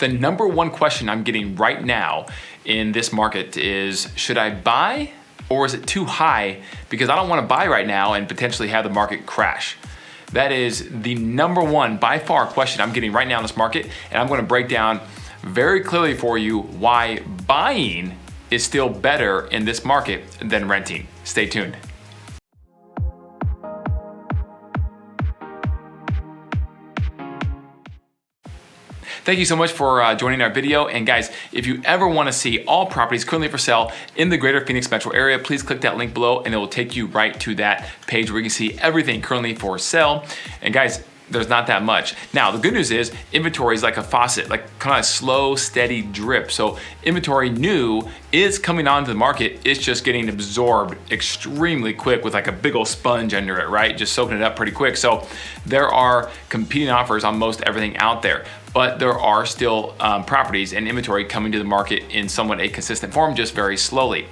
The number one question I'm getting right now in this market is, should I buy or is it too high? Because I don't want to buy right now and potentially have the market crash. That is the number one, by far, question I'm getting right now in this market. And I'm going to break down very clearly for you why buying is still better in this market than renting. Stay tuned. Thank you so much for joining our video. And guys, if you ever want to see all properties currently for sale in the greater Phoenix metro area, please click that link below and it will take you right to that page where you can see everything currently for sale. And guys, there's not that much. Now, the good news is inventory is like a faucet, like kind of a slow, steady drip. So inventory new is coming onto the market. It's just getting absorbed extremely quick with like a big old sponge under it, right? Just soaking it up pretty quick. So there are competing offers on most everything out there, but there are still properties and inventory coming to the market in somewhat a consistent form, just very slowly.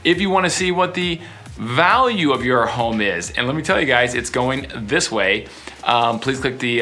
If you want to see what the value of your home is, and let me tell you guys, it's going this way. Please click the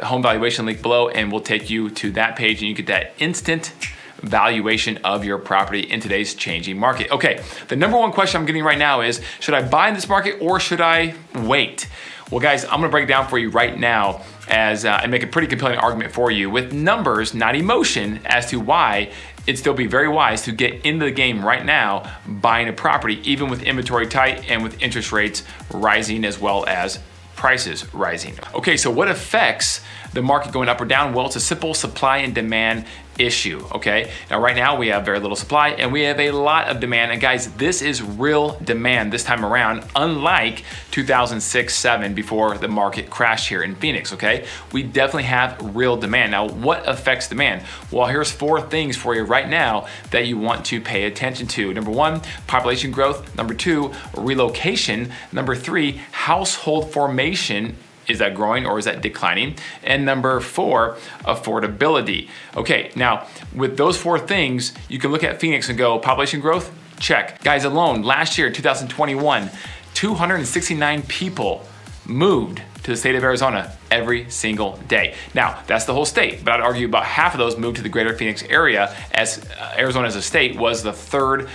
home valuation link below and we'll take you to that page and you get that instant valuation of your property in today's changing market. Okay, the number one question I'm getting right now is, should I buy in this market or should I wait? Well guys, I'm gonna break it down for you right now as and make a pretty compelling argument for you with numbers, not emotion, as to why it'd still be very wise to get into the game right now buying a property, even with inventory tight and with interest rates rising as well as prices rising. Okay, so what affects the market going up or down? Well, it's a simple supply and demand issue, okay? Now, right now we have very little supply and we have a lot of demand. And guys, this is real demand this time around, unlike 2006-07 before the market crashed here in Phoenix, okay? We definitely have real demand. Now, what affects demand? Well, here's 4 things for you right now that you want to pay attention to. Number 1, population growth. Number 2, relocation. Number 3, household formation. Is that growing or is that declining? And number 4, affordability. Okay, now with those 4 things, you can look at Phoenix and go, population growth, check. Guys, alone, last year, 2021, 269 people moved to the state of Arizona every single day. Now, that's the whole state, but I'd argue about half of those moved to the greater Phoenix area, as Arizona as a state was the 3rd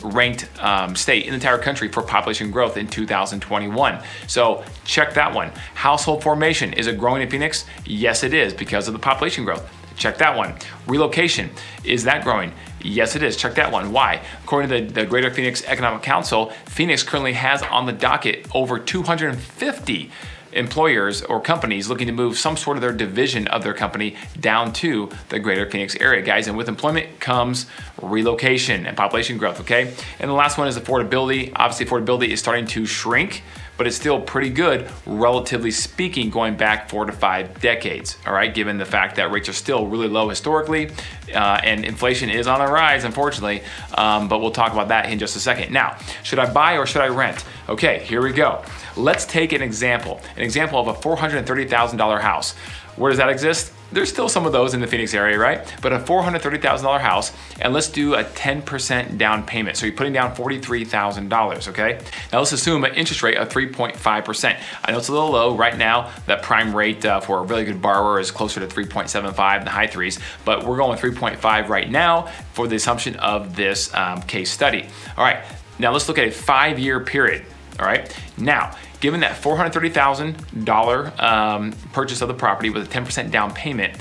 ranked state in the entire country for population growth in 2021. So check that one. Household formation, is it growing in Phoenix? Yes, it is, because of the population growth. Check that one. Relocation, is that growing? Yes, it is. Check that one. Why? According to the Greater Phoenix Economic Council, Phoenix currently has on the docket over 250 employers or companies looking to move some sort of their division of their company down to the greater Phoenix area, guys. And with employment comes relocation and population growth, okay? And the last one is affordability. Obviously, affordability is starting to shrink, but it's still pretty good, relatively speaking, going back 4 to 5 decades, all right? Given the fact that rates are still really low historically, and inflation is on the rise, unfortunately, but we'll talk about that in just a second. Now, should I buy or should I rent? Okay, here we go. Let's take an example of a $430,000 house. Where does that exist? There's still some of those in the Phoenix area, right? But a $430,000 house, and let's do a 10% down payment. So you're putting down $43,000, okay? Now let's assume an interest rate of 3.5%. I know it's a little low right now. That prime rate for a really good borrower is closer to 3.75 in the high 3s, but we're going 3.5 right now for the assumption of this case study. All right, now let's look at a 5-year period, all right? Now, given that $430,000 purchase of the property with a 10% down payment,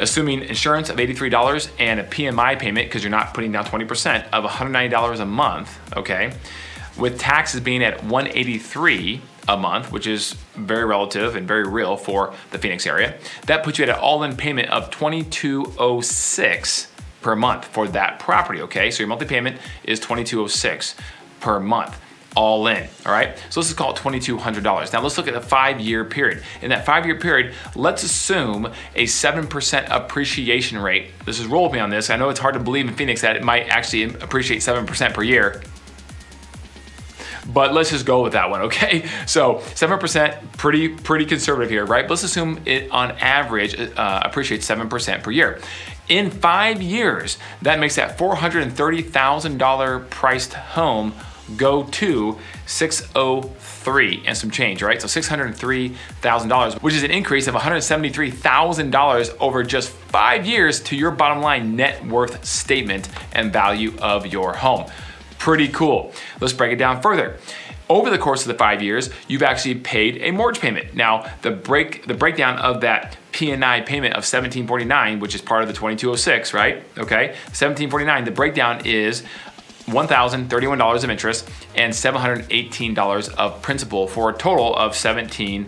assuming insurance of $83 and a PMI payment, because you're not putting down 20%, of $190 a month, okay, with taxes being at $183 a month, which is very relative and very real for the Phoenix area, that puts you at an all-in payment of $2,206 per month for that property, okay? So your monthly payment is $2,206 per month. All in, all right? So let's just call it $2,200. Now let's look at the 5-year period. In that 5-year period, let's assume a 7% appreciation rate. This is roll with me on this. I know it's hard to believe in Phoenix that it might actually appreciate 7% per year, but let's just go with that one, okay? So 7%, pretty conservative here, right? But let's assume it on average appreciates 7% per year. In 5 years, that makes that $430,000 priced home go to 603 and some change, right? So $603,000, which is an increase of $173,000 over just 5 years to your bottom line net worth statement and value of your home. Pretty cool. Let's break it down further. Over the course of the 5 years, you've actually paid a mortgage payment. Now, the breakdown of that P&I payment of $1,749, which is part of the 2206, right? Okay, $1,749. The breakdown is $1,031 of interest and $718 of principal for a total of $1,749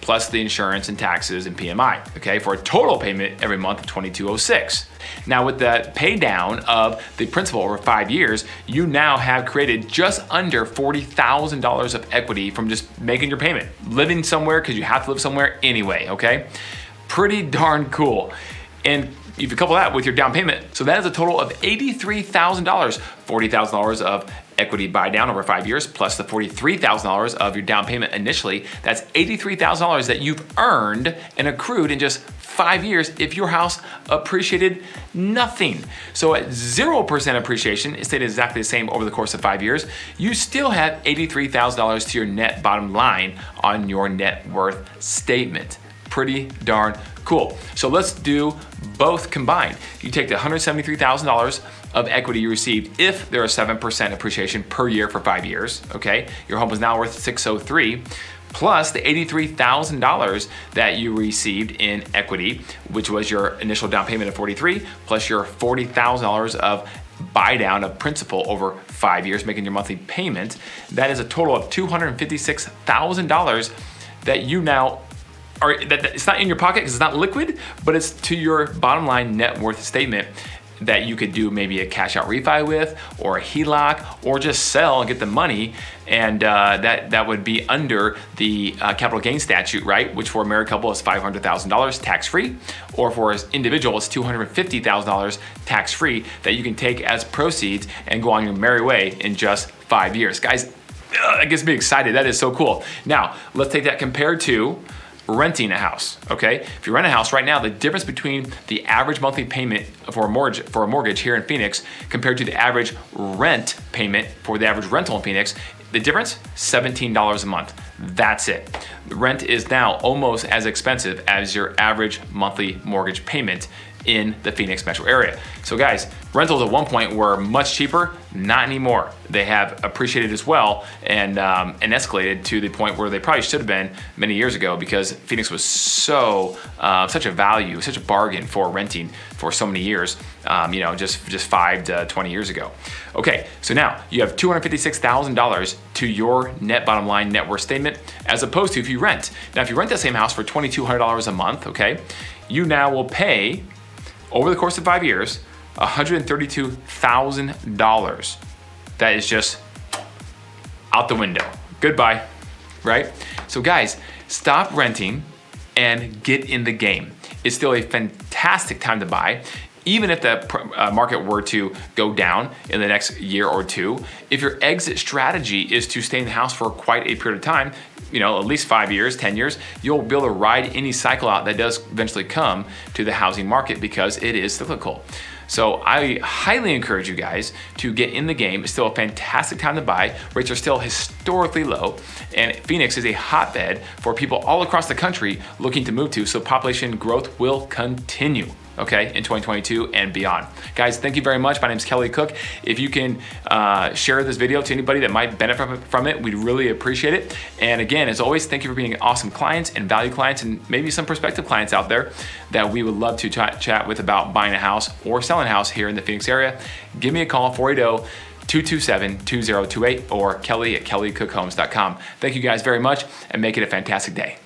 plus the insurance and taxes and PMI. Okay, for a total payment every month of $2,206. Now, with the pay down of the principal over 5 years, you now have created just under $40,000 of equity from just making your payment, living somewhere because you have to live somewhere anyway, okay? Pretty darn cool. And if you couple that with your down payment, so that is a total of $83,000, $40,000 of equity buy down over 5 years, plus the $43,000 of your down payment initially. That's $83,000 that you've earned and accrued in just 5 years if your house appreciated nothing. So at 0% appreciation, it stayed exactly the same over the course of 5 years, you still have $83,000 to your net bottom line on your net worth statement. Pretty darn cool. So let's do both combined. You take the $173,000 of equity you received if there is 7% appreciation per year for 5 years, okay? Your home is now worth $603, plus the $83,000 that you received in equity, which was your initial down payment of $43, plus your $40,000 of buy down of principal over 5 years, making your monthly payment. That is a total of $256,000 that you now that it's not in your pocket because it's not liquid, but it's to your bottom line net worth statement that you could do maybe a cash out refi with, or a HELOC, or just sell and get the money. And that would be under the capital gains statute, right? Which for a married couple is $500,000 tax free, or for an individual it's $250,000 tax free that you can take as proceeds and go on your merry way in just 5 years. Guys, that gets me excited. That is so cool. Now, let's take that compared to renting a house, okay? If you rent a house right now, the difference between the average monthly payment for a mortgage here in Phoenix compared to the average rent payment for the average rental in Phoenix, the difference, $17 a month. That's it. The rent is now almost as expensive as your average monthly mortgage payment in the Phoenix metro area. So guys, rentals at one point were much cheaper, not anymore. They have appreciated as well and escalated to the point where they probably should have been many years ago, because Phoenix was so such a value, such a bargain for renting for so many years, just 5 to 20 years ago. Okay, so now you have $256,000 to your net bottom line net worth statement, as opposed to if you rent. Now, if you rent that same house for $2,200 a month, okay, you now will pay, over the course of 5 years, $132,000. That is just out the window. Goodbye, right? So guys, stop renting and get in the game. It's still a fantastic time to buy. Even if the market were to go down in the next year or two, if your exit strategy is to stay in the house for quite a period of time, at least 5 years, 10 years, you'll be able to ride any cycle out that does eventually come to the housing market, because it is cyclical. So I highly encourage you guys to get in the game. It's still a fantastic time to buy. Rates are still historically low, and Phoenix is a hotbed for people all across the country looking to move to, so population growth will continue, okay, in 2022 and beyond. Guys, thank you very much. My name is Kelly Cook. If you can share this video to anybody that might benefit from it, we'd really appreciate it. And again, as always, thank you for being awesome clients and value clients, and maybe some prospective clients out there that we would love to chat with about buying a house or selling a house here in the Phoenix area. Give me a call, 480-227-2028, or Kelly@kellycookhomes.com. Thank you guys very much, and make it a fantastic day.